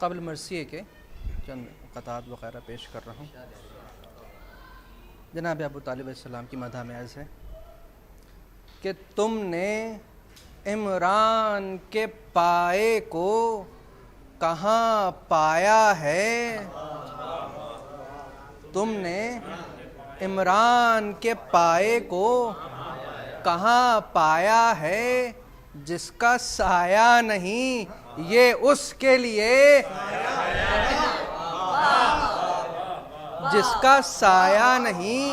क़ब्ल मरसिए के चंद क़तात वग़ैरह पेश कर रहा हूँ। जनाब अबू तालिब अलैहिस्सलाम की मदह में अर्ज़ है कि तुमने इमरान के पाए को कहाँ पाया है, तुमने इमरान के पाए को कहाँ पाया है, जिसका साया नहीं ये उसके लिए, जिसका साया नहीं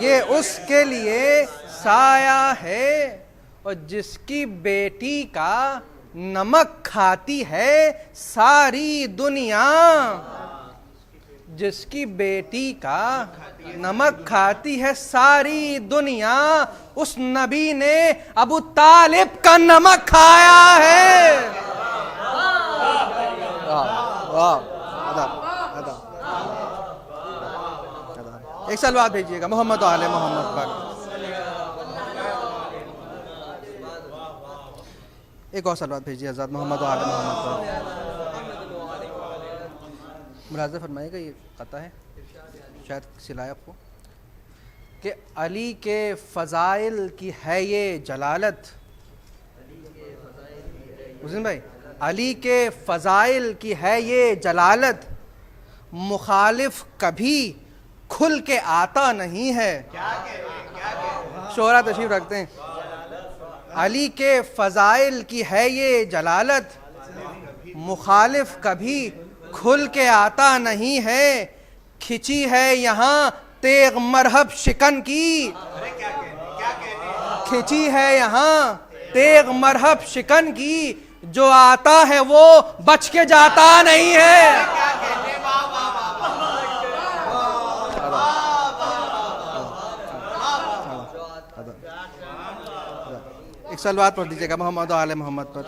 ये उसके लिए साया है, और जिसकी बेटी का नमक खाती है सारी दुनिया, जिसकी बेटी का नमक खाती है सारी दुनिया, उस नबी ने अबू तालिब का नमक खाया है। एक सलवात भेजिएगा मोहम्मद आले मोहम्मद पर। एक और सलवात भेजिए आज़ाद मोहम्मद आले मोहम्मद पर। मुलाज़ा फरमाइएगा, ये कता है शायद सिलाया आपको, कि अली के फ़ज़ाइल की है ये जलालत। हुसैन भाई, अली के फ़ज़ाइल की है ये जलालत, मुखालिफ कभी खुल के आता नहीं है। शोहरा तशरीफ रखते हैं। अली के फ़ज़ाइल की है ये जलालत, मुखालिफ कभी खुल के आता नहीं है। खिंची है यहाँ तेग मरहब शिकन की, खिंची है यहाँ तेग मरहब शिकन की, जो आता है वो बच के जाता नहीं है। एक सलवात पढ़ दीजिएगा मोहम्मद आले मोहम्मद पर।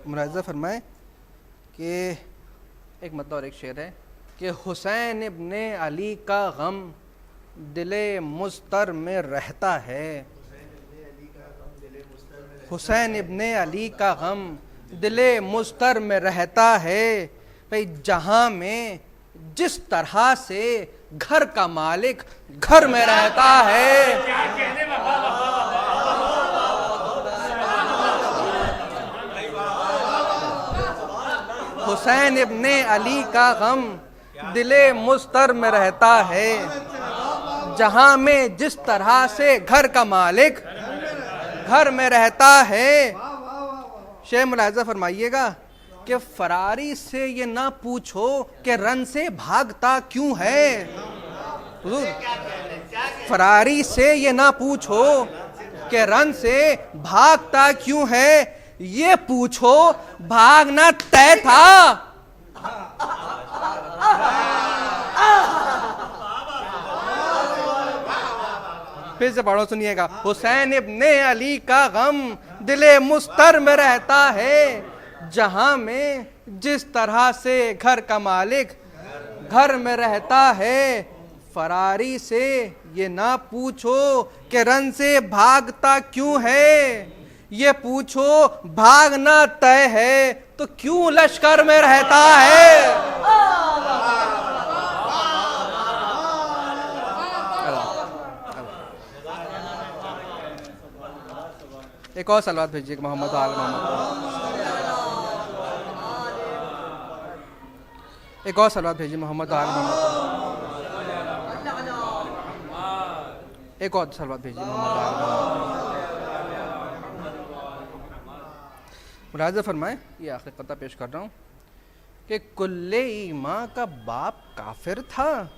मुलाज़ा फरमाए कि एक मतलब और एक शेर है कि हुसैन इब्ने अली का गम दिले मुस्तर में रहता है, हुसैन इब्ने अली का गम दिले मुस्तर में रहता है। भाई जहाँ में जिस तरह से घर का मालिक घर में रहता है, हुसैन इब्ने अली का गम दिले मुस्तर में रहता है। जहाँ में जिस तरह से घर का मालिक घर में रहता है। शेख मुलाज़ा फरमाइएगा कि फरारी से ये ना पूछो कि रन से भागता क्यों है। हुजूर, फरारी से ये ना पूछो कि रन से भागता क्यों है, ये पूछो भागना तय था। फिर से पढ़ो, सुनिएगा। हुसैन इब्ने अली का गम दिले मुस्तर में रहता है, जहां में जिस तरह से घर का मालिक घर में रहता है। फरारी से ये ना पूछो कि रन से भागता क्यों है, ये पूछो भागना तय है तो क्यों लश्कर में रहता है। एक और सलवात भेजिए मोहम्मद आल मोहम्मद। एक और सलवात भेजिए मोहम्मद आल मोहम्मद। एक और सलवात भेजिए मोहम्मद आल मोहम्मद। मुलाज़ा फरमाए, ये आखिरी कता पेश कर रहा हूँ कि कुल्ले ईमा का बाप काफिर था,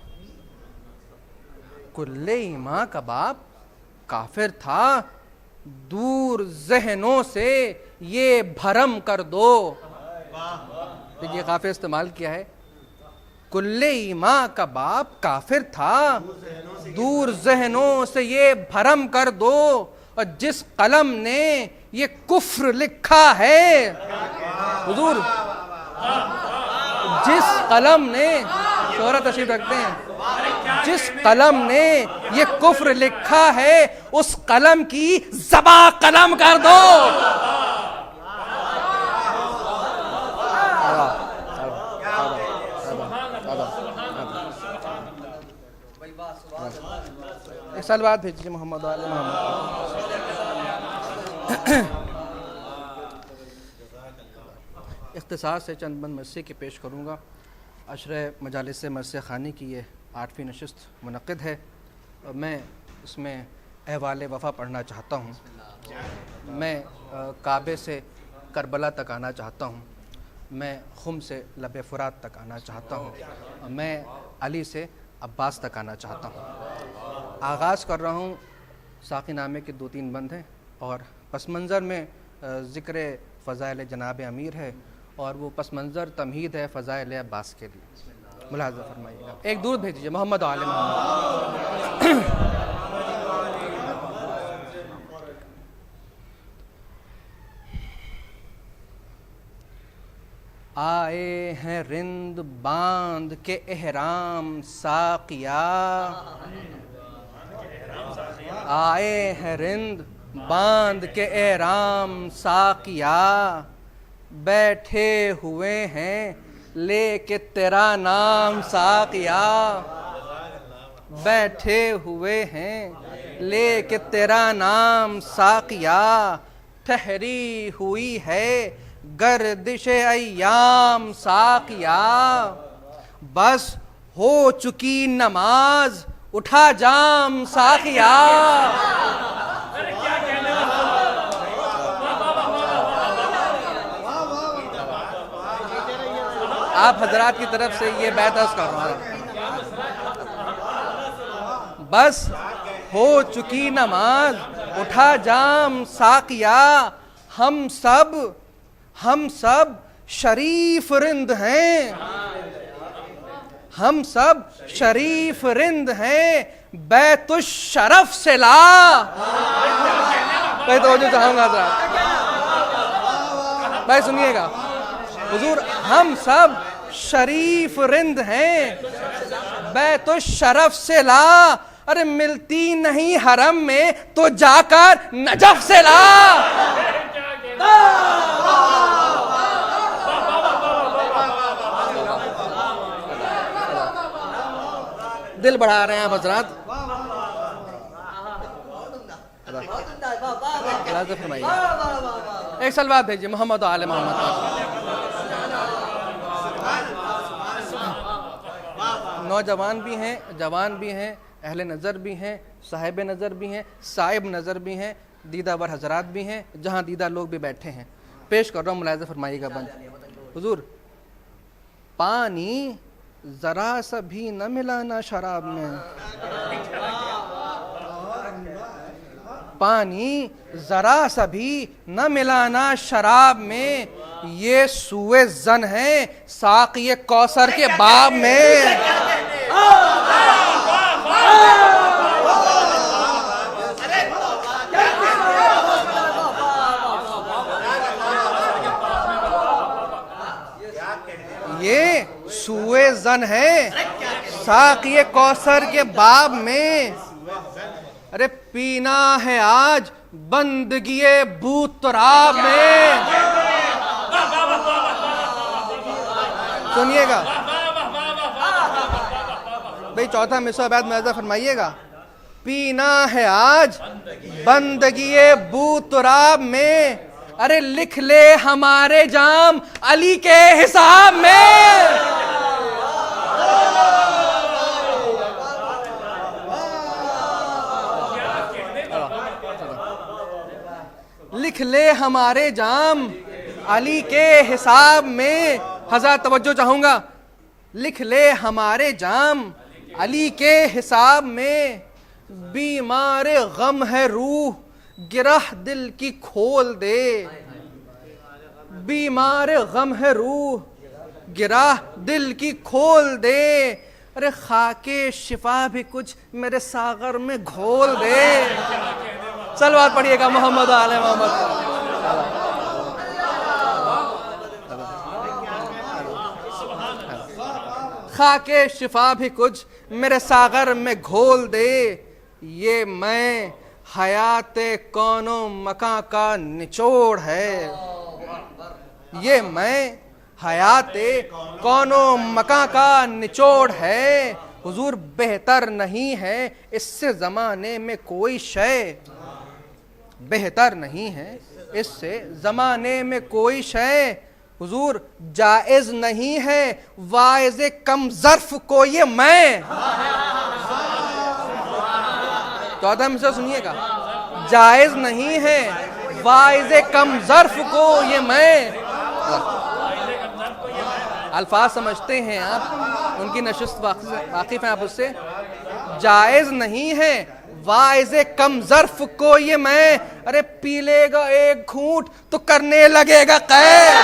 कुल्ले ईमा का बाप काफिर था, दूर जहनों से ये भरम कर दो। देखिए काफिर इस्तेमाल किया है। कुल्ले ईमा का बाप काफिर था, दूर जहनों से ये भरम कर दो, और जिस कलम ने ये कुफ्र लिखा है, हुजूर जिस कलम ने, शोहरा तशरीफ रखते हैं, जिस कलम ने ये कुफ्र लिखा है उस कलम की ज़बा कलम कर दो। एक साल बाद भेजिए मोहम्मद वाले मोहम्मद। इख्तिसार से चंद बंद मरसे के पेश करूँगा। अशरे मजालिस मरसे ख़ानी की ये 8वीं नशिस्त मुनक़िद है। मैं इसमें अहवाल वफ़ा पढ़ना चाहता हूँ। मैं काबे से करबला तक आना चाहता हूँ। मैं खुम से लबे फ़ुरात तक आना चाहता हूँ। मैं अली से अब्बास तक आना चाहता हूँ। आगाज़ कर रहा हूँ, साक़ी नामे के 2-3 बंद हैं और पस मंज़र में ज़िक्र फ़ज़ाइल जनाब अमीर है और वो पस मंज़र तमहीद है फ़ज़ाइल अब्बास के लिए। मुलाज़ा फरमाइएगा। एक दूर भेजिए मोहम्मद आले मोहम्मद। आए हैं रिंद बांध के एहराम साक़िया, आए हैं रिंद बांध के एहराम साक़िया, बैठे हुए हैं लेके तेरा नाम साक़िया, बैठे हुए हैं लेके तेरा नाम साक़िया, ठहरी हुई है गर्दिश अय्याम साक़िया, बस हो चुकी नमाज उठा जाम साक़िया। आप हजरात की तरफ से ये बैत अर्ज़ कर रहा हूँ। बस हो चुकी नमाज उठा जाम साक़िया, हम सब शरीफ रिंद हैं, हम सब शरीफ रिंद हैं, बैतुश शरफ से ला। भाई तो जो चाहूँगा भाई सुनिएगा हुजूर, हम सब शरीफ रिंद हैं, बैतुश शरफ से ला। अरे मिलती नहीं हरम में तो जाकर नजफ से ला। दिल बढ़ा रहे हैं आप हजरात। एक साल बाद भेजिए मोहम्मद आले मोहम्मद। नौजवान भी हैं, जवान भी हैं, अहले नज़र भी हैं, साहिब नज़र भी हैं, साहिब नज़र भी हैं, दीदावर हजरात भी हैं, जहाँ दीदा लोग भी बैठे हैं। पेश कर रहा हूँ, मुलाहिज़ा फरमाइएगा बंद। हुजूर, पानी ज़रा सा भी न मिलाना शराब में, पानी ज़रा सा भी न मिलाना शराब में, ये सूए ज़न है साक़ी कौसर के बाब में। ये सूए ज़न है साक़ी कौसर के बाब में। अरे पीना है आज बंदगिए बूतराब में। सुनिएगा भाई, चौथा मिसरा बाद मुलाहिज़ा फरमाइएगा। पीना है आज बंदगिए बूतराब में, अरे लिख ले हमारे जाम अली के हिसाब में। लिख ले हमारे जाम अली के हिसाब में। हज़ार तवज्जो चाहूँगा। लिख ले हमारे जाम अली के हिसाब में, बीमार गम है रूह गिरह दिल की खोल दे, बीमार गम है रूह गिरह दिल की खोल दे। अरे खाके शिफा भी कुछ मेरे सागर में घोल दे। सलवात पढ़िएगा मोहम्मद आले मोहम्मद। खाके शिफा भी कुछ मेरे सागर में घोल दे। ये मैं हयाते कौनो मका का निचोड़ है। ये मैं हयाते कौनो मका का निचोड़ है। हुजूर बेहतर नहीं है इससे ज़माने में कोई शय, बेहतर नहीं है इससे ज़माने में कोई शय। हुजूर जायज़ नहीं है वाइज़े कम ज़र्फ को ये मैं। 14 में से सुनिएगा, जायज़ नहीं है वाइज़े कम ज़र्फ को ये मैं। अल्फाज समझते हैं आप, उनकी नशिस्त वाकिफ हैं आप उससे। जायज़ नहीं है वाइज़े कम ज़र्फ को ये मैं। अरे पी लेगा एक घूंट तो करने लगेगा कैद।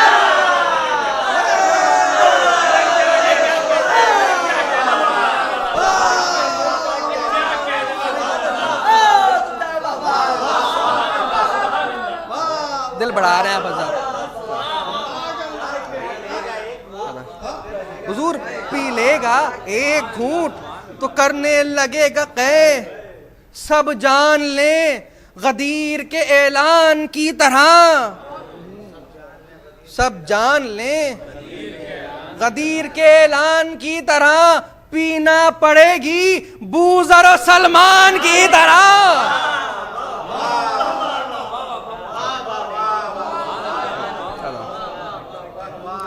दिल बढ़ा रहे हैं आप हज़रत। हुजूर पी लेगा एक घूंट तो करने लगेगा कैद। सब जान ले गदीर के ऐलान की तरह। सब जान ले गदीर के ऐलान की तरह। पीना पड़ेगी बूज़र सलमान की तरह।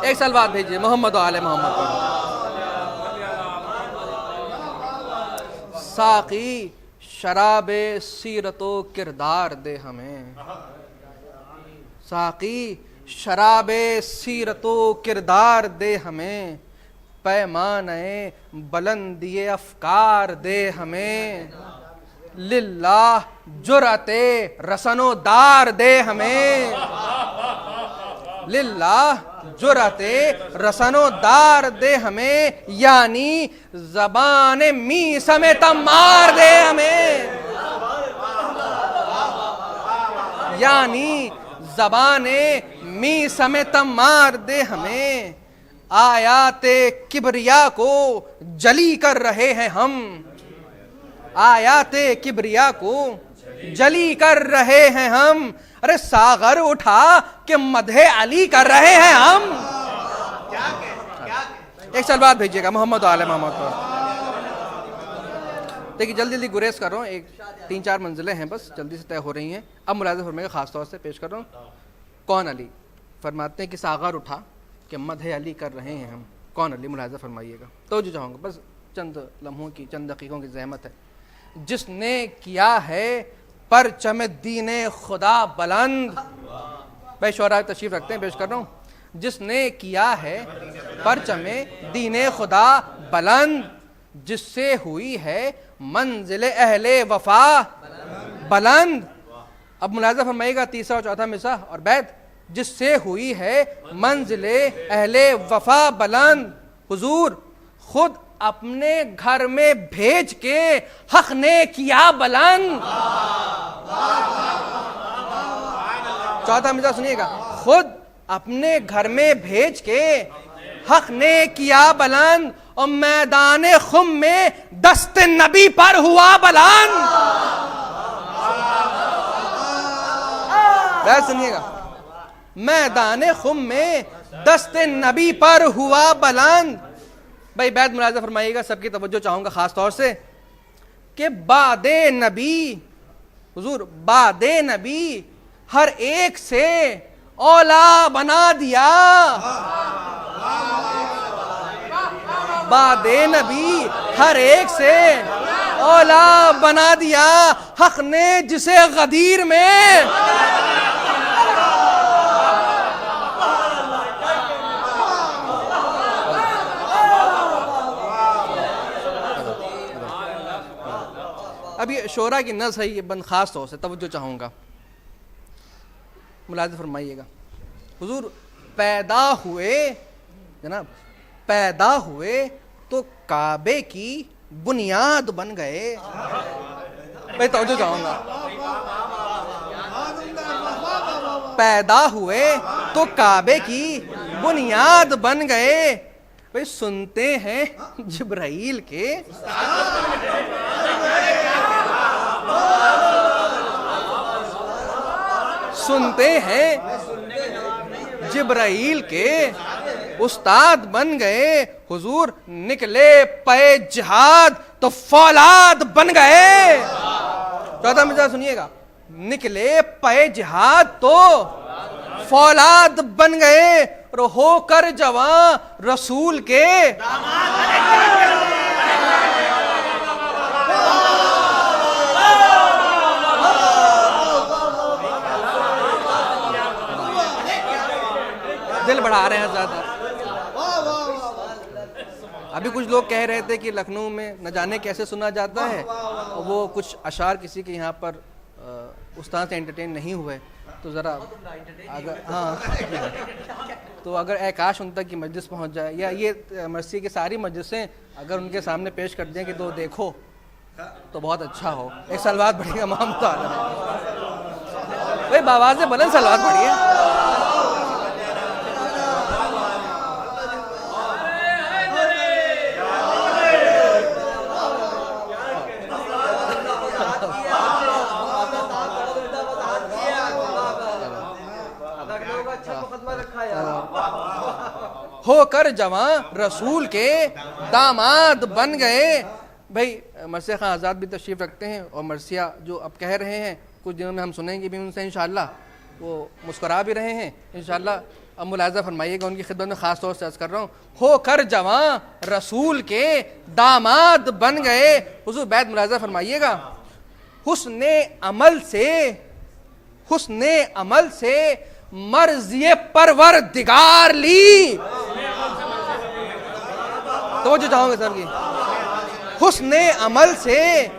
एक सलवात भेजिए मोहम्मद आले मोहम्मद पर। साकी शराबे सीरतो किरदार दे हमें। साकी शराबे सीरतो किरदार दे हमें। पैमाने बुलंदिए अफकार दे हमें। लिल्लाह जुरते रसनोदार दे हमें। लिल्लाह जुरते रसनोदार दे हमें। यानी ज़बान मी समेत मार दे हमें। यानी ज़बाने मी समेत मार दे हमें। आयाते किबरिया को जली कर रहे हैं हम। आयाते किबरिया को जली कर रहे हैं हम। अरे सागर उठा के मदहे अली कर रहे हैं हम। एक साल बाद भेजिएगा मोहम्मद आले मोहम्मद पर। देखिए जल्दी जल्दी गुरेज कर रहा हूँ, एक 3-4 मंजिलें हैं बस, जल्दी से तय हो रही हैं। अब मुलाज़ा फरमाएगा, ख़ास तौर से पेश कर रहा हूँ। कौन अली? फरमाते हैं कि सागर उठा के मदहे अली कर रहे हैं हम। कौन अली? मुलाज़ा फरमाइएगा। तो जो चाहूँगा बस चंद लम्हों की, चंद दकीक़ों की ज़हमत है। जिसने किया है परचम दीने खुदा बुलंद। भाई शोरा तशरीफ रखते हैं, पेश कर रहा हूँ। जिसने किया है परचम दीने खुदा बुलंद। जिससे हुई है मंजिल अहले वफा बुलंद। अब मुलाज़ा फरमाइएगा तीसरा और चौथा मिसरा और बैत। जिससे हुई है मंजिल अहले वफा बुलंद। हुजूर खुद अपने घर में भेज के हक ने किया बुलंद। चौथा मिसरा सुनिएगा। खुद अपने घर में भेज के हक ने किया बुलंद। और मैदान खुम में दस्त नबी पर हुआ बुलंद। सुनिएगा, मैदान खुम में दस्त नबी पर हुआ बुलंद। भाई बैद मुलाज़ा फरमाइएगा, सबकी तवज्जो चाहूँगा ख़ास तौर से कि बादे नबी, हुजूर बादे नबी हर एक से औला बना दिया। बादे नबी हर एक से औला बना दिया। हक ने जिसे गदीर में अब ये शोरा की नज़ है, ये बंद ख़ास तौर से तवज्जो चाहूँगा, मुलाज़ा फरमाइएगा। हुजूर पैदा हुए जनाब, पैदा हुए तो काबे की बुनियाद बन गए। भाई तवज्जो चाहूँगा। पैदा हुए तो काबे की बुनियाद बन गए। भाई सुनते हैं जिब्राइल के, सुनते हैं जिब्राइल के उस्ताद बन गए हुजूर, निकले पे जिहाद तो फौलाद बन गए। चौथा मिजाज सुनिएगा, निकले पे जिहाद तो फौलाद बन गए, और होकर जवां रसूल के दिल बढ़ा रहे हैं ज्यादा। अभी कुछ लोग कह रहे थे कि लखनऊ में न जाने कैसे सुना जाता है, और वो कुछ अशार किसी के यहाँ पर उस्ताद से एंटरटेन नहीं हुए, तो ज़रा अगर तो अगर एकाश उन तक की मजलिस पहुँच जाए, या ये मर्सी की सारी मजलिसें अगर उनके सामने पेश कर दें कि तो देखो, तो बहुत अच्छा हो। एक सलवात बढ़िया माम तो भाई बाबा से बुलंद सलवात बढ़िया। होकर जवां रसूल के दामाद बन गए। भाई मरसिया खां आज़ाद भी तशरीफ़ रखते हैं, और मरसिया जो अब कह रहे हैं कुछ दिनों में हम सुनेंगे भी उनसे इंशाअल्लाह, वो मुस्कुरा भी रहे हैं इंशाअल्लाह। अब मुलाज़ा फरमाइएगा, उनकी खिदमत में ख़ास तौर से अर्ज़ कर रहा हूँ, होकर जवां रसूल के दामाद बन गए। हुज़ूर बैत मुलाज़ा फरमाइएगा, हुस्ने अमल से मर्ज़िए परवरदिगार ली। तो जो चाहोगे सर की, हुस्ने अमल से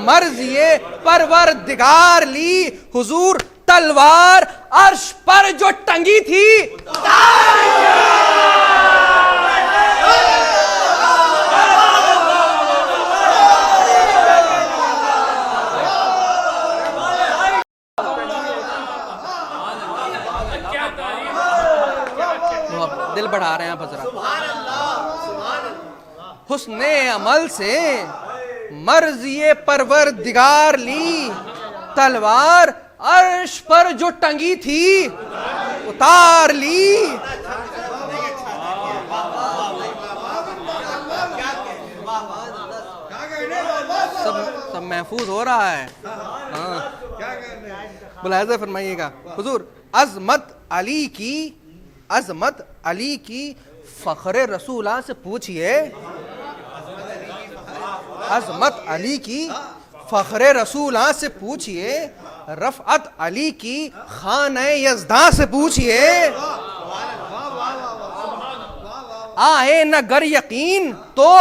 मर्ज़िए परवरदिगार ली। हुजूर तलवार अर्श पर जो टंगी थी, दिल बढ़ा रहे हैं आप हजरा। हुस्ने अमल से मर्ज़िए परवरदिगार ली, तलवार अर्श पर जो टंगी थी उतार ली। सब महफूज हो रहा है। हाँ, मुलाहिज़ा फरमाइएगा, हुजूर अज़मत अली की फ़ख्र रसूला से पूछिए, अज़मत अली की फ़ख्र रसूला से पूछिए, रफ़अत अली की खाने यज़दा से पूछिए। आए न गर यकीन तो,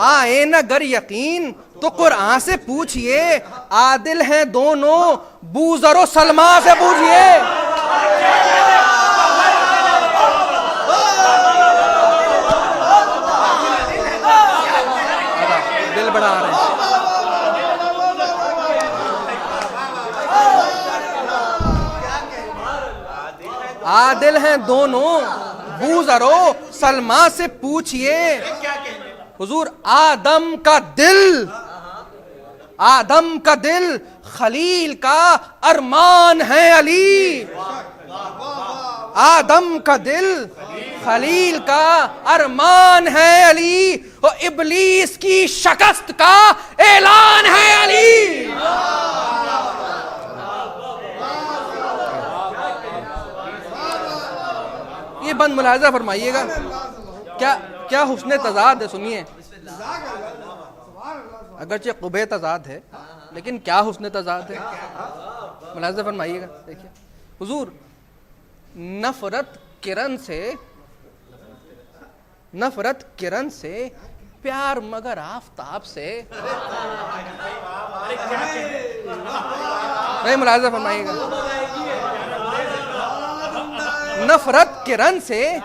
आए न गर यकीन तो कुरान से पूछिए। आदिल हैं दोनों बूज़र सलमा से पूछिए। दिल बढ़ा रहे हैं। आदिल हैं दोनों बूज़रो सलमा से पूछिए। हुजूर आदम का दिल खलील का अरमान है अली। आदम का दिल खलील का अरमान है अली, और इब्लीस की शिकस्त का ऐलान है अली। ये बंद मुलाहिज़ा फरमाइएगा, क्या हुस्ने तज़ाद है। सुनिए, अगरचे क़ुबे तज़ाद है, लेकिन क्या हुस्ने तज़ाद है। मुलाहिज़ा फरमाइएगा, देखिए हुजूर नफ़रत किरण से प्यार मगर आफ़ताब से। नहीं, मुलाहिज़ा फरमाइएगा, नफ़रत किरण से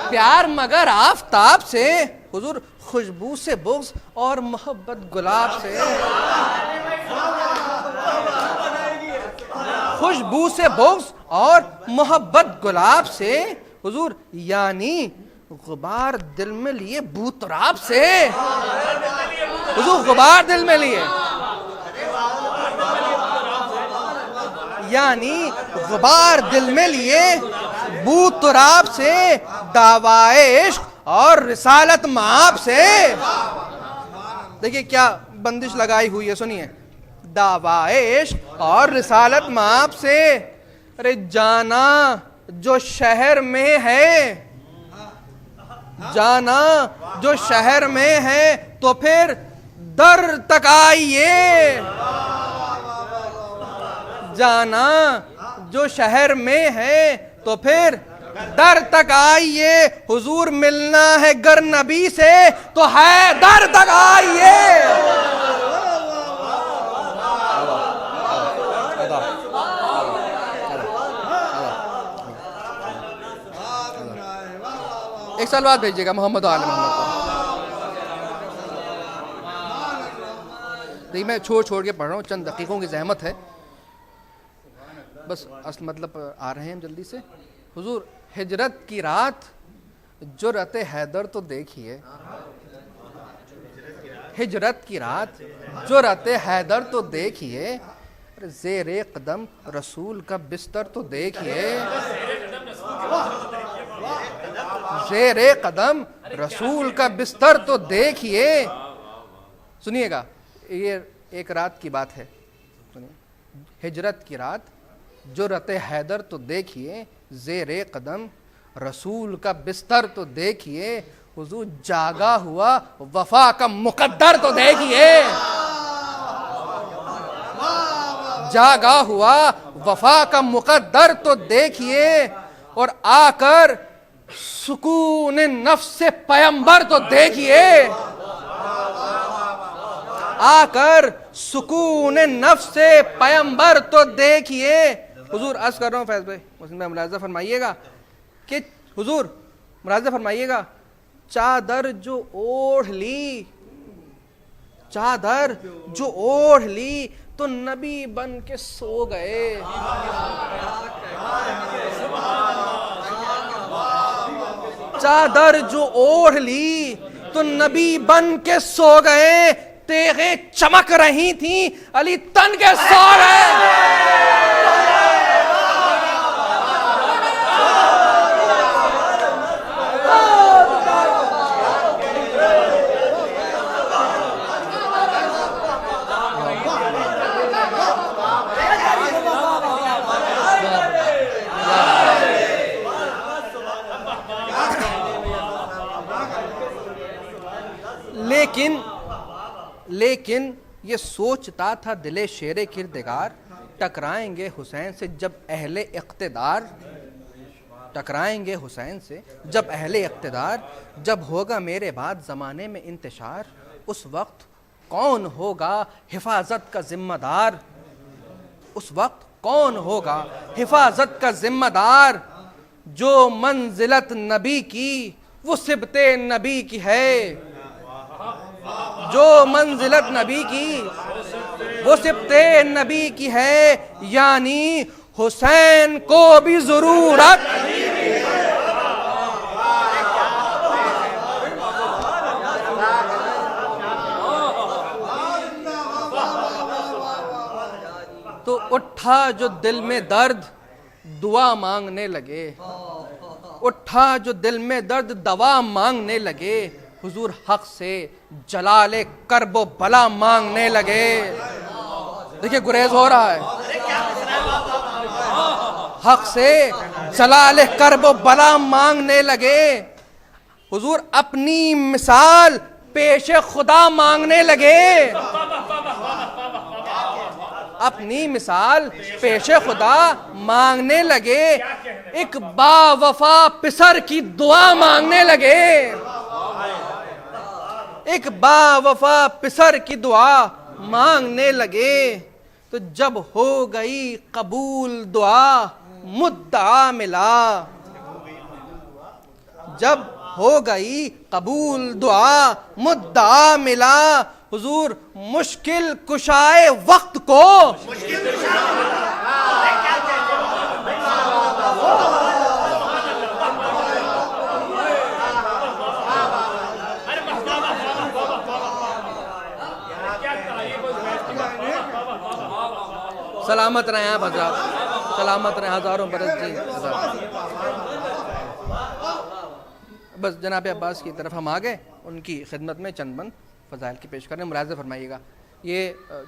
प्यार मगर आफ़ताब से। हुजूर खुशबू से बुग़्ज़ और मोहब्बत गुलाब से। खुशबू से बुग़्ज़ और मोहब्बत गुलाब से। हुजूर यानी गुबार दिल में लिए बूतराब से, हुजूर गुबार दिल में लिए, यानी गुबार दिल में लिए बूतराब से, दावाए इश्क और रिसालत माप से। देखिए क्या बंदिश लगाई हुई है, सुनिए, दावाए इश्क और रिसालत माप से। अरे जाना जो शहर में है, जाना जो शहर में है तो फिर दर तक आइए, जाना जो शहर में है तो फिर दर तक आइए। हुजूर मिलना है गर नबी से तो है दर तक आइए। एक साल बाद भेजिएगा मोहम्मद आल मोहम्मद। देखिए मैं छोड़ के पढ़ रहा हूँ, चंद दकीकों की जहमत है, बस असल मतलब आ रहे हैं हम जल्दी से। हुजूर हिजरत की रात जुर्रत हैदर तो देखिए, हिजरत की रात जुर्रत हैदर तो देखिए, ज़ेरे कदम रसूल का बिस्तर तो देखिए, ज़ेरे कदम रसूल का बिस्तर तो देखिए। सुनिएगा, ये एक रात की बात है, सुनिए, हिजरत की रात जुर्रत हैदर तो देखिए, ज़ेरे कदम रसूल का बिस्तर तो देखिए, हुजूर जागा हुआ वफा का मुकद्दर तो देखिए, जागा हुआ वफा का मुकद्दर तो देखिए, और आकर सुकून नफ्स से पैगंबर तो देखिए, आकर सुकून नफ्स से पैगंबर तो देखिए। हुजूर अर्ज कर रहा हूँ फैज भाई, उसमें मुलाज़ा फरमाइएगा कि हुजूर मुलाज़ा फरमाइएगा, चादर जो ओढ़ ली, चादर जो ओढ़ ली तो नबी बन के सो गए, चादर जो ओढ़ ली तो नबी बन के सो गए, तेगे चमक रही थी अली तन के सो गए। लेकिन ये सोचता था दिले शेरे किरदगार, टकराएंगे हुसैन से जब अहले इक़्तिदार, टकराएंगे हुसैन से जब अहले इक़्तिदार, जब होगा मेरे बाद ज़माने में इंतशार, उस वक्त कौन होगा हिफाजत का ज़िम्मेदार, उस वक्त कौन होगा हिफाजत का ज़िम्मेदार। जो मंजिलत नबी की वो सिबते नबी की है, जो मंजिलत नबी की वो सिबते नबी की है, यानी हुसैन को भी जरूरत, तो उठा जो दिल में दर्द दुआ मांगने लगे, उठा जो दिल में दर्द दवा मांगने लगे, हुजूर हक से जलाले करबो बला मांगने लगे। देखिए गुरेज हो रहा है, हक से जलाले करबो बला मांगने लगे, हुजूर अपनी मिसाल पेश खुदा मांगने लगे, अपनी मिसाल पेश खुदा मांगने लगे, एक बावफा पिसर की दुआ मांगने लगे, एक बावफा पिसर की दुआ मांगने लगे। तो जब हो गई कबूल दुआ मुद्दा मिला, जब हो गई कबूल दुआ मुद्दा मिला, हुजूर मुश्किल कुशाए वक्त को, सलामत रहे आप हजरात, सलामत रहे हज़ारों बरस जी। बस जनाब अब्बास की तरफ हम आ गए, उनकी खिदमत में चंद बंद फ़ज़ाइल की पेश करें, मुलाज़ा फरमाइएगा। ये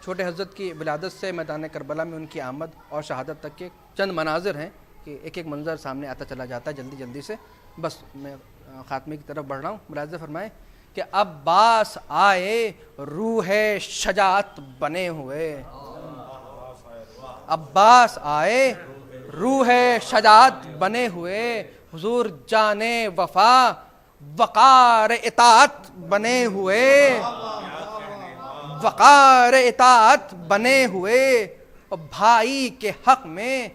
छोटे हज़रत की विलादत से मैदान करबला में उनकी आमद और शहादत तक के चंद मनाजिर हैं कि एक एक मंज़र सामने आता चला जाता है जल्दी जल्दी से। बस मैं ख़ात्मे की तरफ बढ़ रहा हूँ। मुलाज़ा फरमाएँ कि अब्बास आए रूह शजात बने हुए, अब्बास आए रूह शजात बने हुए, हुजूर जाने वफा वक़ार इताअत बने हुए, वक़ार इताअत बने हुए, और भाई के हक में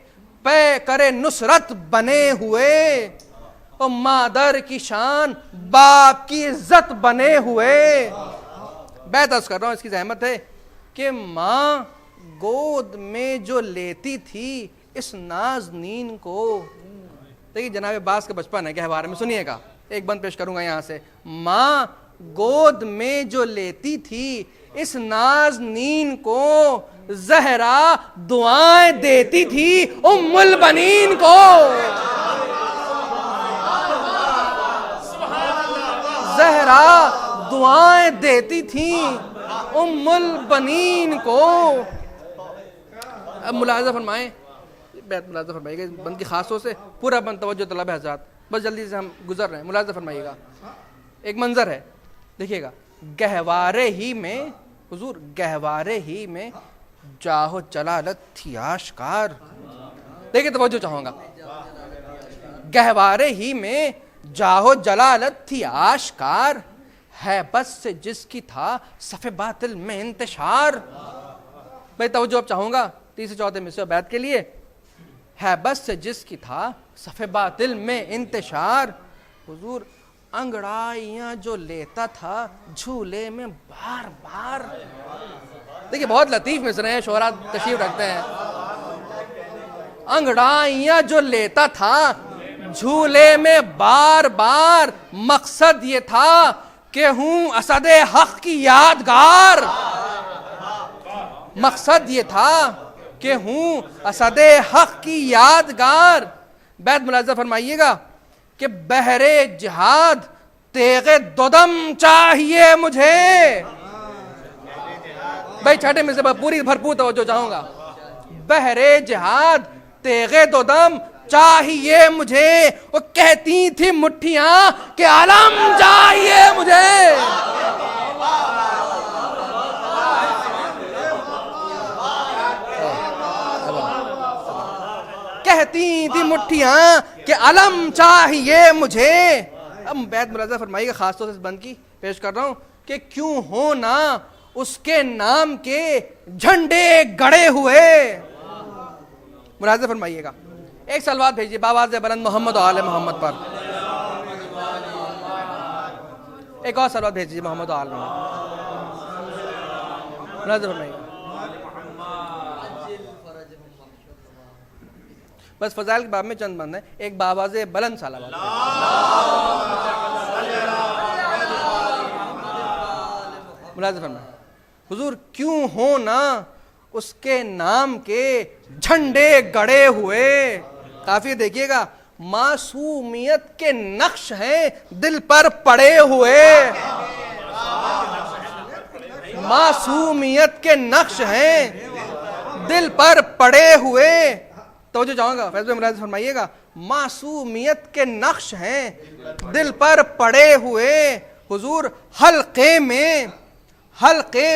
पे करे नुसरत बने हुए, और मादर की शान बाप की इज्जत बने हुए। बैत अर्ज़ कर रहा हूँ, इसकी ज़हमत है कि माँ गोद में जो लेती थी इस नाज़नीन को। देखिए जनाब अब्बास का बचपन है गहवारे में, सुनिएगा एक बंद पेश करूंगा यहाँ से। माँ गोद में जो लेती थी इस नाज़नीन को, ज़हरा दुआएं देती थी उम्मुल बनीन को, ज़हरा दुआएं देती थी उम्मुल बनीन को। अब मुलाज़ा फरमाएं, बैत मुलाज़ा फरमाइएगा, बंद की खासों से पूरा बंद तवज्जो तलब है हज़रात, बस जल्दी से हम गुजर रहे हैं। मुलाज़ा फरमाइएगा, एक मंजर है देखिएगा, गहवारे ही में हुजूर, गहवारे ही में जाहो जलालत थी आश्कार। देखिए तवज्जो चाहूँगा, गहवारे ही में जाहो जलालत थी आश्कार, है बस से जिसकी था सफ़े बातिल में इंतशार। भाई तवज्जो अब चाहूँगा तीसरे चौथे मिसरे बैत के लिए। है बस से जिसकी था सफ़े बातिल में इंतशार, हुजूर अंगड़ाइयाँ जो लेता था झूले में बार बार। देखिए बहुत लतीफ़ मिसरे हैं, शोहरा तशरीफ रखते हैं। अंगड़ाइयाँ जो लेता था झूले में बार बार, मकसद ये था कि हूँ असदे हक की यादगार, मकसद ये था कि हूँ असदे हक की यादगार। बैत मुलाज़ा फरमाइएगा कि बहरे जिहाद तेगे दोदम चाहिए मुझे। भाई छठे में से पूरी भरपूर तवज्जो चाहूंगा। बहरे जिहाद तेगे दोदम चाहिए मुझे, वो कहती थी मुट्ठियां कि आलम चाहिए मुझे। कहती थी मुट्ठियां कि अलम चाहिए मुझे। अब बैत मुलाज़ा फरमाइएगा, खासतौर से इस बंद की पेश कर रहा हूं कि क्यों हो ना उसके नाम के झंडे गड़े हुए। मुलाज़ा फरमाइएगा, एक सलवात भेजिए बावाज़ बुलंद मोहम्मद और आले मोहम्मद पर। एक और सलवात भेजिए मोहम्मद और आले मोहम्मद। मुलाज़ा फरमाइएगा, बस फ़ज़ाइल के बाब में चंद बंद है, एक बावाज़े बुलंद सलावत। मुलाज़ा फरमाइए, हुजूर क्यों हो ना उसके नाम के झंडे गड़े हुए। काफी देखिएगा, मासूमियत के नक्श हैं दिल पर पड़े हुए, मासूमियत के नक्श हैं दिल पर पड़े हुए। तो जो चाहूंगा फैज़ मुलाज़ा फरमाइएगा, मासूमियत के नक्श हैं दिल पर पड़े हुए। हुजूर हल्के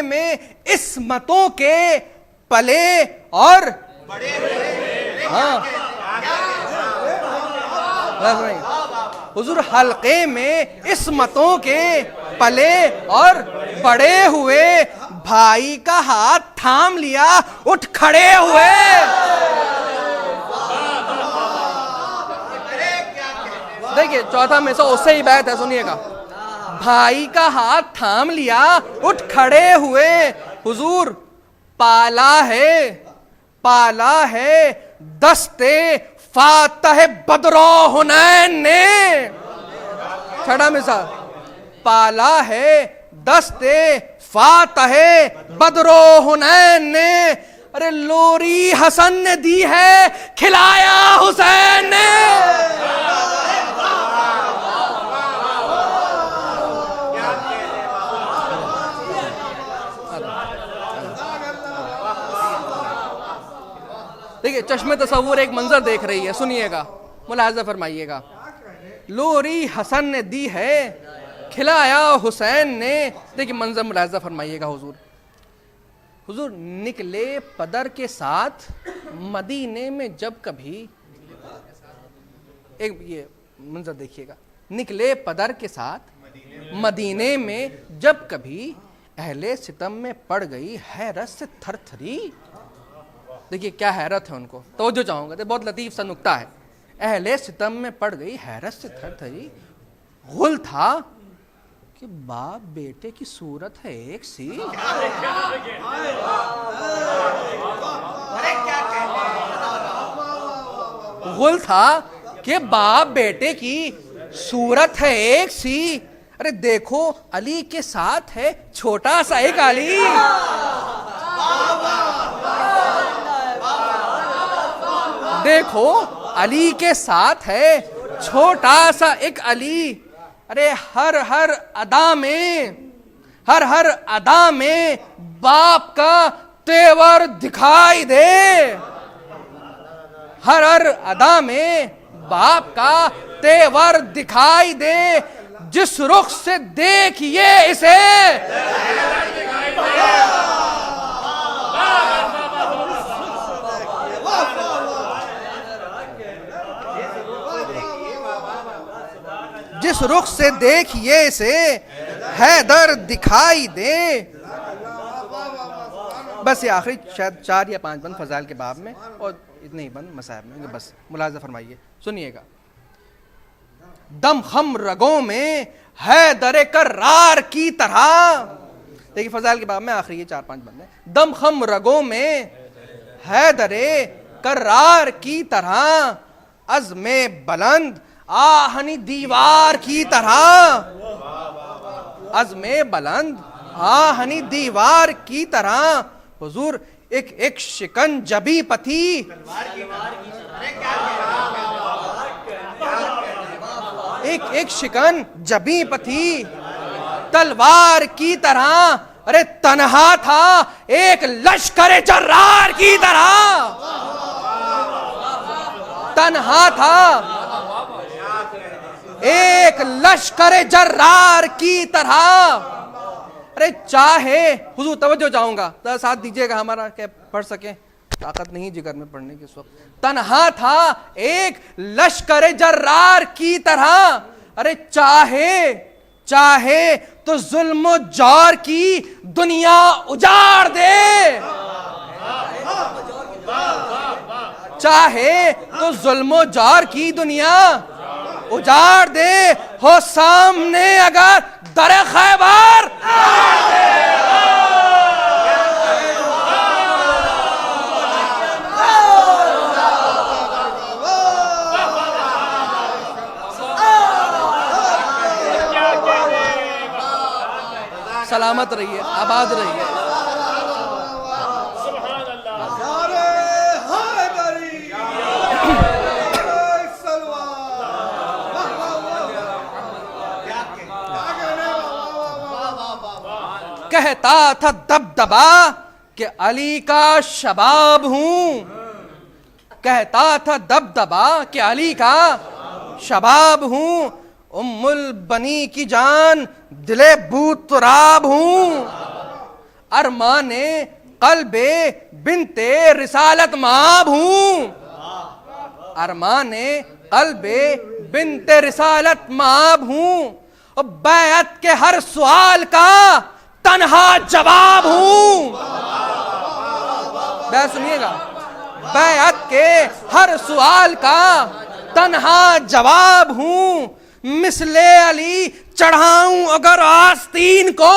में इस्मतों के पले और बड़े हुए। हाँ हुजूर हल्के में इस्मतों के पले और बड़े हुए, भाई का हाथ थाम लिया उठ खड़े हुए। देखिए चौथा में से उससे ही बात है, सुनिएगा, भाई का हाथ थाम लिया उठ खड़े हुए। हुजूर पाला है दस्ते फातह बदरो हुनैन ने। छठा मिसाल, पाला है दस्ते फातह बदरो हुनैन ने, अरे लोरी हसन ने दी है, खिलाया हुसैन ने। देखिए, चश्मे तसव्वुर एक मंजर देख रही है, सुनिएगा, मुलाहिजा फरमाइएगा। लोरी हसन ने दी है, खिलाया हुसैन ने। देखिए मंजर मुलाहिजा फरमाइएगा। हुजूर निकले पदर के साथ मदीने में जब कभी, एक ये मंजर देखिएगा, निकले पदर के साथ मदीने में जब कभी अहले सितम में पड़ गई हैरत से थरथरी। देखिए क्या हैरत है उनको, तवज्जो चाहूंगा, तो बहुत लतीफ सा नुक्ता है। अहले सितम में पड़ गई हैरत से थरथरी, गुल था कि बाप बेटे की सूरत है एक सी। गुल था कि बाप बेटे की सूरत है एक सी। अरे देखो अली के साथ है छोटा सा एक अली। देखो अली के साथ है छोटा सा एक अली। अरे हर हर अदा में बाप का तेवर दिखाई दे। हर हर अदा में बाप का तेवर दिखाई दे। जिस रुख से देखिए इसे, जिस रुख से देखिए इसे हैदर दिखाई दे। बस ये आखिरी शायद 4 या 5 बंद फजाइल के बाब में, और इतने ही बंद मसाइब में। बस मुलाहिजा फरमाइए, सुनिएगा। दम खम रगों में हैदर कर्रार की तरह। देखिए फजाइल के बाब में आखिरी ये 4-5 बंद है। दम खम रगों में हैदर कर्रार की तरह, अज़्मे बुलंद आहनी दीवार की तरह। अज़्मे बुलंद आहनी दीवार की तरह। हुजूर एक एक शिकंजबी पथी, एक एक शिकंजबी पथी तलवार की तरह। अरे तन्हा था एक लश्कर जर्रार की तरह। तन्हा था एक लश्कर जर्रार की तरह। अरे चाहे हुजूर, तवज्जो चाहूंगा, तो साथ दीजिएगा हमारा, क्या पढ़ सके, ताकत नहीं जिगर में पढ़ने की इस वक्त। तन्हा था एक लश्कर जर्रार की तरह। अरे चाहे तो जुल्म जौर की दुनिया उजाड़ दे। चाहे तो जुल्म जौर की दुनिया उजाड़ दे। हो सामने अगर दर खैबर, सलामत रहिए, आबाद रहिए। कहता था दबदबा कि अली का शबाब हूं। कहता था दबदबा कि अली का शबाब हूं। उम्मुल बनी की जान दिले बूतराब हूं। अरमाने कल्बे बिनते रिसालत माब हूं। अरमाने कल्बे बिनते रिसालत माब हूं। और बैत के हर सवाल का तन्हा जवाब हूं। बैत सुनिएगा, बैत के हर सवाल का तन्हा जवाब हूं। मिसले अली चढ़ाऊं अगर आस्तीन को,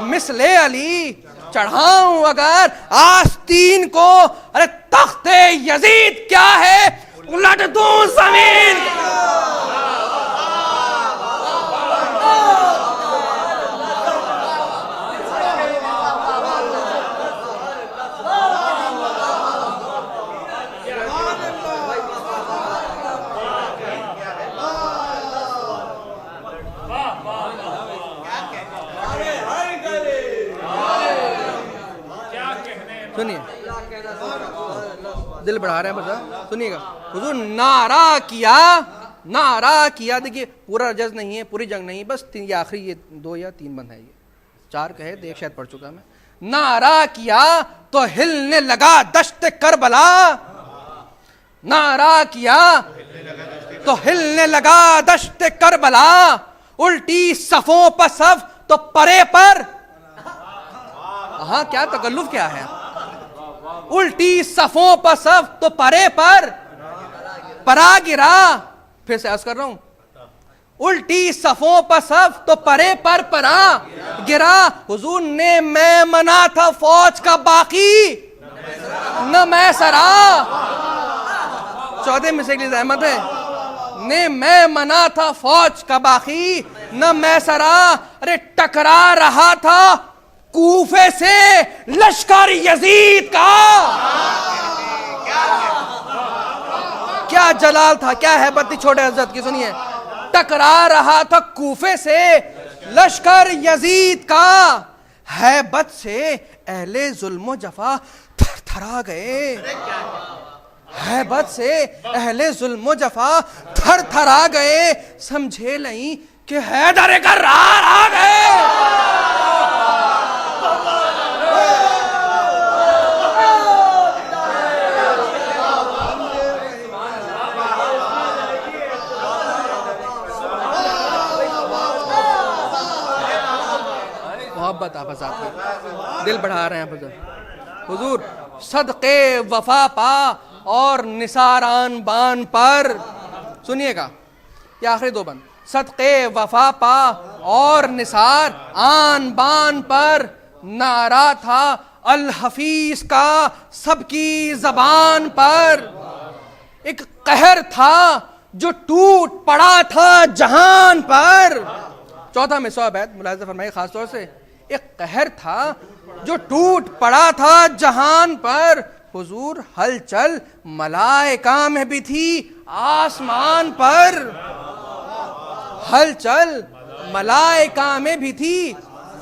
मिसले अली चढ़ाऊं अगर आस्तीन को। अरे तख्ते यजीद क्या है, उलट दूं जमीन। सुनिए, दिल बढ़ा रहे हैं बस, सुनिएगा। हुजूर नारा किया, देखिए पूरा रजज़ नहीं है, पूरी जंग नहीं, बस ये आखिरी ये 2 या 3 बंद है, ये 4 कहे तो 1 शायद पढ़ चुका मैं। नारा किया तो हिलने लगा दश्त करबला, नारा किया तो हिलने लगा दश्त करबला, उल्टी सफों पर सफ तो परे पर, हाँ क्या तकल्लुफ क्या है, उल्टी सफों पर सफ तो परे पर परा गिरा, फिर से अर्ज कर रहा हूं, उल्टी सफों पर सफ तो परे पर परा गिरा। हुजूर ने मैं मना था फौज का बाकी न मैं सरा, 14 में से एक अहमद है, ने मैं मना था फौज का बाकी न मैं सरा, अरे टकरा रहा था कूफे से लश्कर यजीद का, क्या जलाल था, क्या हैबत थी छोटे हजरत की, सुनिए। टकरा रहा था कूफे से लश्कर यजीद का, हैबत से अहले जुल्म जफा थर थरा गए, हैबत से अहले जुल्म जफा थर थरा गए, समझे नहीं कि हैदर करार आ गए। मोहब्बत आपस आप दिल बढ़ा रहे हैं हुजूर, सदके वफा पा और निसारान बान पर, सुनिएगा ये आखिरी 2 बंद, सदके वफा पा और निसार आन बान पर, नारा था अल हफीज का सबकी जबान पर, एक कहर था जो टूट पड़ा था जहान पर। 4 में 100 बैत मुलाहिजा फरमाइए खास तौर से, एक कहर था जो टूट पड़ा था जहान पर, हुजूर हलचल मलाइका में भी थी आसमान पर, हलचल मलाइका में भी थी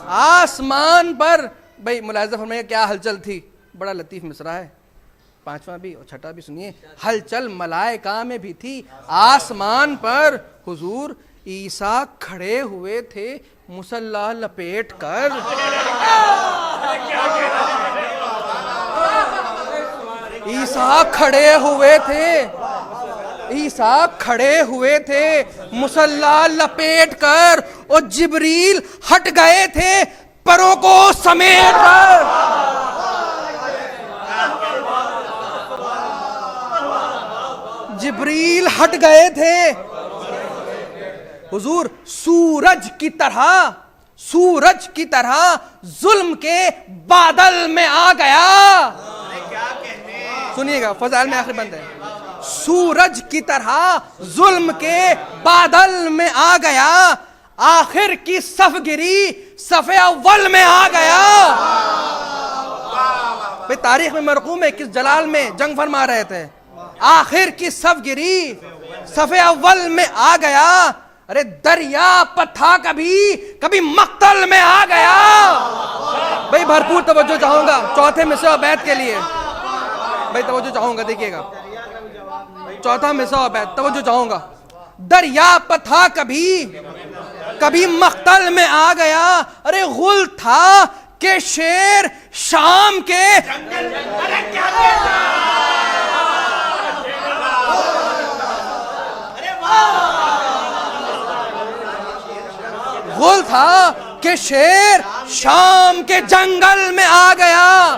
आसमान पर। भाई मुलाहिजा फरमाइए क्या हलचल थी, बड़ा लतीफ मिसरा है, 5वां भी और 6ठा भी सुनिए, हलचल मलाइका में भी थी आसमान पर, हुजूर ईसा खड़े हुए थे मुसल्ला लपेट कर, ईसा खड़े हुए थे, ईसा खड़े हुए थे मुसल्ला लपेट कर, और जिब्रील हट गए थे परों को समेट कर। जिब्रील हट गए थे हुजूर, सूरज की तरह जुल्म के बादल में आ गया, सुनिएगा फजाइल में आखिरी बंद है, सूरज की तरह जुल्म के बादल में आ गया, आखिर की सफगिरी सफे अव्वल में आ गया। भाई तारीख में मरकूम है किस जलाल में जंग फरमा रहे थे, आखिर की सफगिरी सफे अव्वल में आ गया, अरे दरिया पथा कभी मक्तल में आ गया। भाई भरपूर तवज्जो चाहूंगा 4थे मिसरा बैत के लिए, भाई तवज्जो चाहूंगा, देखिएगा 4था मिसरा बैत तवज्जो चाहूंगा, दरिया पथा कभी मक्तल में आ गया, अरे गुल था के शेर शाम के, गुल था कि शेर शाम के जंगल में आ गया,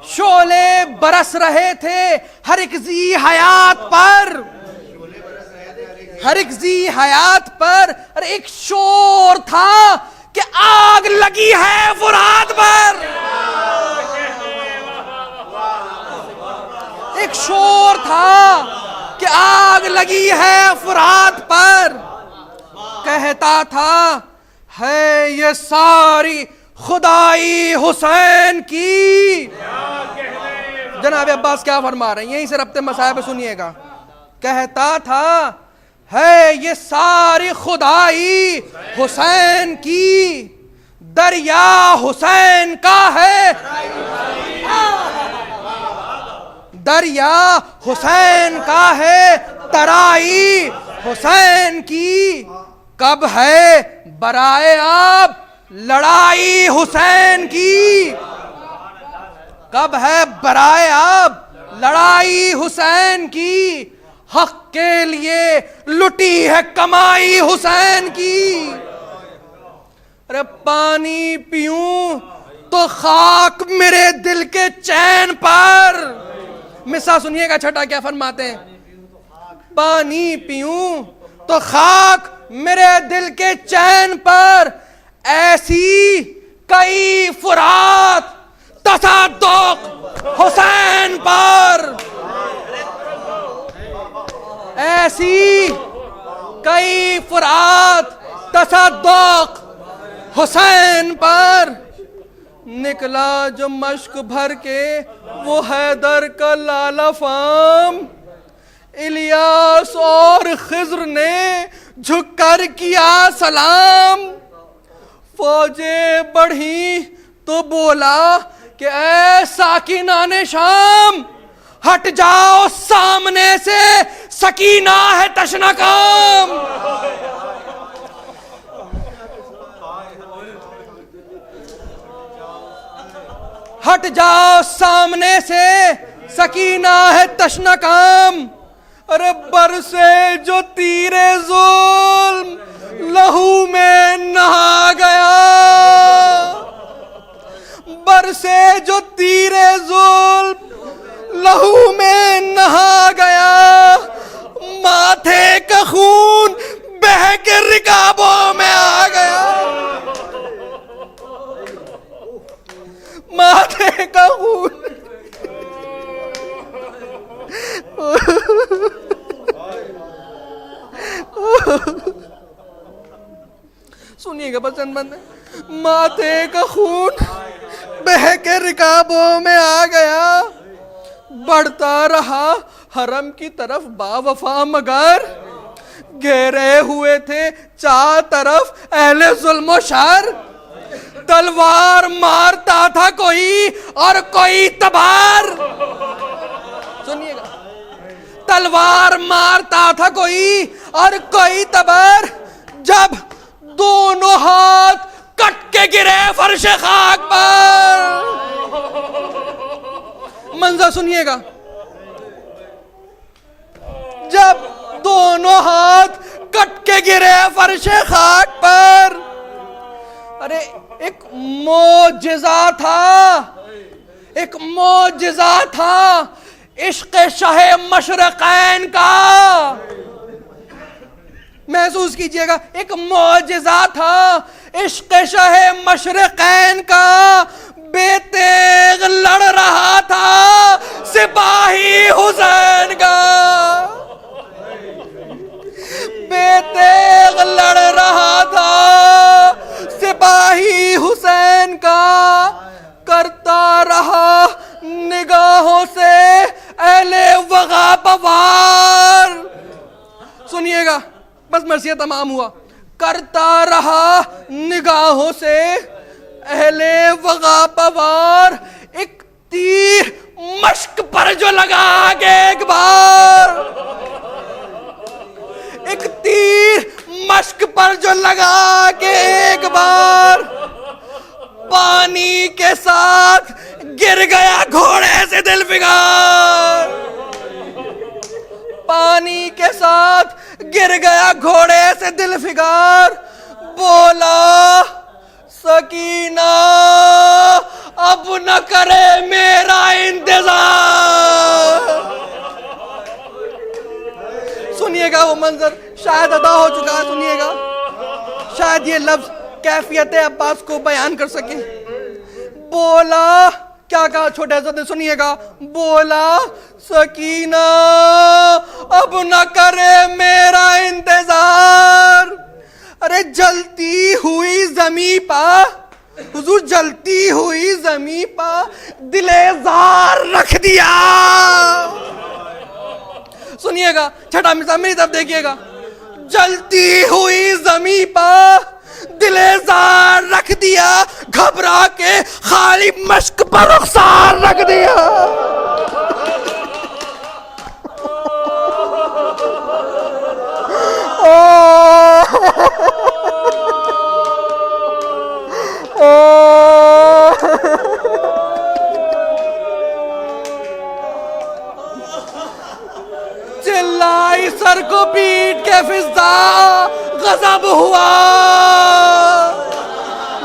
शोले बरस रहे थे हर एक जी हयात पर, हर एक जी हयात पर, अरे एक शोर था कि आग लगी है फुरात पर, एक शोर था कि आग लगी है फुरात पर, कहता था है ये सारी खुदाई हुसैन की। जनाब अब्बास क्या फरमा रहे हैं, यहीं से रब्ते मसाइब सुनिएगा, कहता था है ये सारी खुदाई हुसैन की, दरिया हुसैन का है, दरिया हुसैन का है तराई हुसैन की। कब है बराए आब लड़ाई हुसैन की। कब है बराए आब लड़ाई हुसैन की। हक के लिए लुटी है कमाई हुसैन की। अरे पानी पीऊं तो खाक मेरे दिल के चैन पर। मिसा सुनिएगा छठा क्या फरमाते हैं। पानी पीऊं तो खाक मेरे दिल के चैन पर, ऐसी कई फुरात तसद्दुक हुसैन पर। ऐसी कई फुरात तसद्दुक हुसैन पर। निकला जो मश्क भर के वो हैदर का लाला फाम। इलियास और खिज्र ने झुककर किया सलाम। फौजें बढ़ी तो बोला कि ऐ साकिनाने शाम, हट जाओ सामने से सकीना है तशना काम। हट जाओ सामने से सकीना है तशना काम। अरे बरसे जो तीरे जुल्म लहू में नहा गया। बरसे जो तीरे जुल्म लहू में नहा गया। माथे का खून बह के रिकाबों में आ गया। माथे का खून सुनिएगा पसंद बंद। माथे का खून बह के रिकाबों में आ गया। बढ़ता रहा हरम की तरफ बावफा मगर। घेरे हुए थे चार तरफ अहले जुल्म शर। तलवार मारता था कोई और कोई तबार। सुनिएगा, तलवार मारता था कोई और कोई तबार। जब दोनों हाथ कट के गिरे फर्श खाक पर। मंजर सुनिएगा, जब दोनों हाथ कट के गिरे फर्श खाक पर। अरे एक मोजिज़ा था, एक मोजिज़ा था इश्क़ शाह मशरक़ैन का। महसूस कीजिएगा, एक मोजिज़ा था इश्क़ शाह मशरक़ैन का। बेतेग लड़ रहा था सिपाही हुसैन का। बेतेग लड़ रहा था सिपाही हुसैन का। करता रहा निगाहों से अहले वग़ा पवार। सुनिएगा, बस मर्सिया तमाम हुआ। करता रहा निगाहों से अहले वग़ा पवार। एक तीर मश्क पर जो लगा के एक बार। एक तीर मश्क पर जो लगा के एक बार। पानी के साथ गिर गया घोड़े से दिलफिगार। पानी के साथ गिर गया घोड़े से दिलफिगार। बोला सकीना अब न करे मेरा इंतजार। सुनिएगा वो मंजर शायद अदा हो चुका है। सुनिएगा, शायद ये लफ्ज कैफियत अब्बास को बयान कर सके। बोला, क्या कहा छोटे हज़रत ने, सुनिएगा। बोला सकीना अब न करे मेरा इंतजार। अरे जलती हुई जमी पा हुजूर, जलती हुई जमी पा दिले ज़ार रख दिया। सुनिएगा छठा मिसाल, मेरी तरफ देखिएगा। जलती हुई जमी पा दिले ज़ार रख दिया। घबरा के खाली मश्क पर रुखसार रख दिया। चिल्लाई सर को पीट के फिजा, गजब हुआ,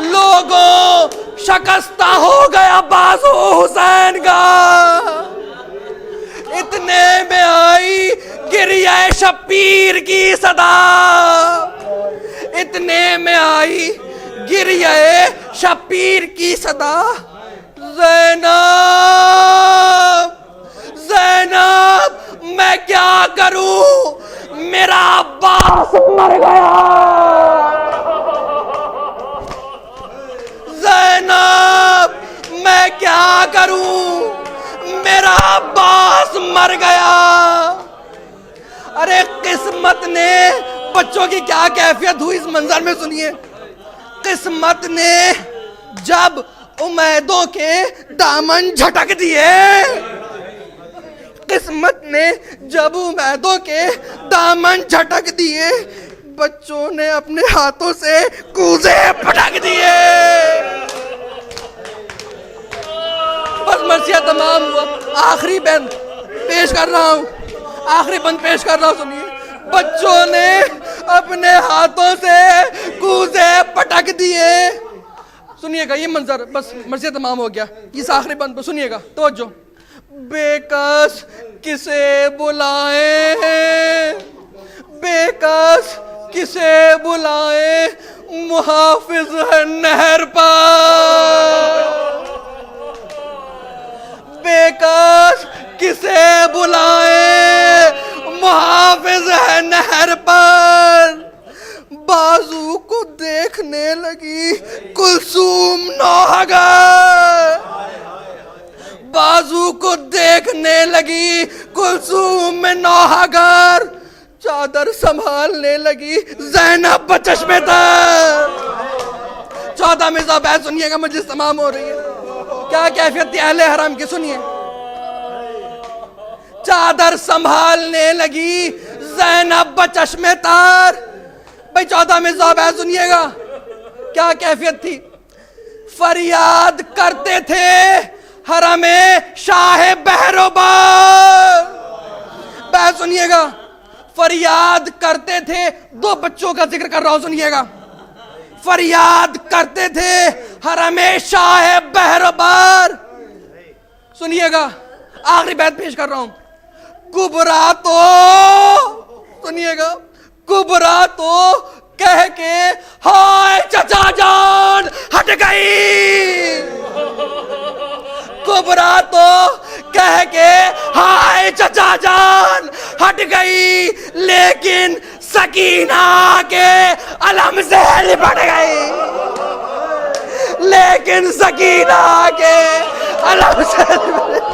लोगों शकस्ता हो गया बाजू हुसैन का। इतने में आई गिरिया शब्बीर की सदा, इतने में आई गिरिया शब्बीर की सदा। ज़ैनब, ज़ैनब मैं क्या करूं, मेरा अब्बास मर गया। ज़ैनब मैं क्या करूं, मेरा अब्बास मर गया। अरे किस्मत ने, बच्चों की क्या कैफियत हुई इस मंजर में सुनिए। किस्मत ने जब उम्मीदों के दामन झटक दिए, किस्मत ने जब उम्मीदों के दामन झटक दिए, बच्चों ने अपने हाथों से कूजे पटक दिए। बस मर्सिया तमाम हुआ। आखिरी बंद पेश कर रहा हूँ, आखिरी बंद पेश कर रहा हूँ, सुनिए। बच्चों ने अपने हाथों से कूजे पटक दिए। सुनिएगा ये मंजर, बस मर्सिया तमाम हो गया। इस आखिरी बंद पर सुनिएगा, तवज्जो। बेकस किसे बुलाए, बेकस किसे बुलाए, मुहाफिज है नहर पर। बेकस किसे बुलाए, मुहाफिज है नहर पर। बाजू को देखने लगी कुलसूम नौहगर, बाजू को देखने लगी कुलसूम में नौहगर। चादर संभालने लगी ज़ैनब बचश्मे तर। 14 मिर्जा बैठ सुनिएगा, मजलिस तमाम हो रही है। क्या कैफियत थी अहले हरम की, सुनिए। चादर संभालने लगी ज़ैनब बचश्मे तर। भाई 14 मिर्जा बैठ सुनिएगा, क्या कैफियत थी। फरियाद करते थे हरमे शाह बहरोबार। बैठ सुनिएगा, फरियाद करते थे, 2 बच्चों का जिक्र कर रहा हूं, सुनिएगा। फरियाद करते थे हरमे शाह बहरोबार। सुनिएगा, आखिरी बैत पेश कर रहा हूं। कुबरा तो, सुनिएगा, कुबरा तो कह के हाय चचा जान हट गई। कुबरा तो कह के हाय चचा जान हट गई, लेकिन सकीना के अलम से लिपट गई, लेकिन सकीना के अलम से लिपट गई।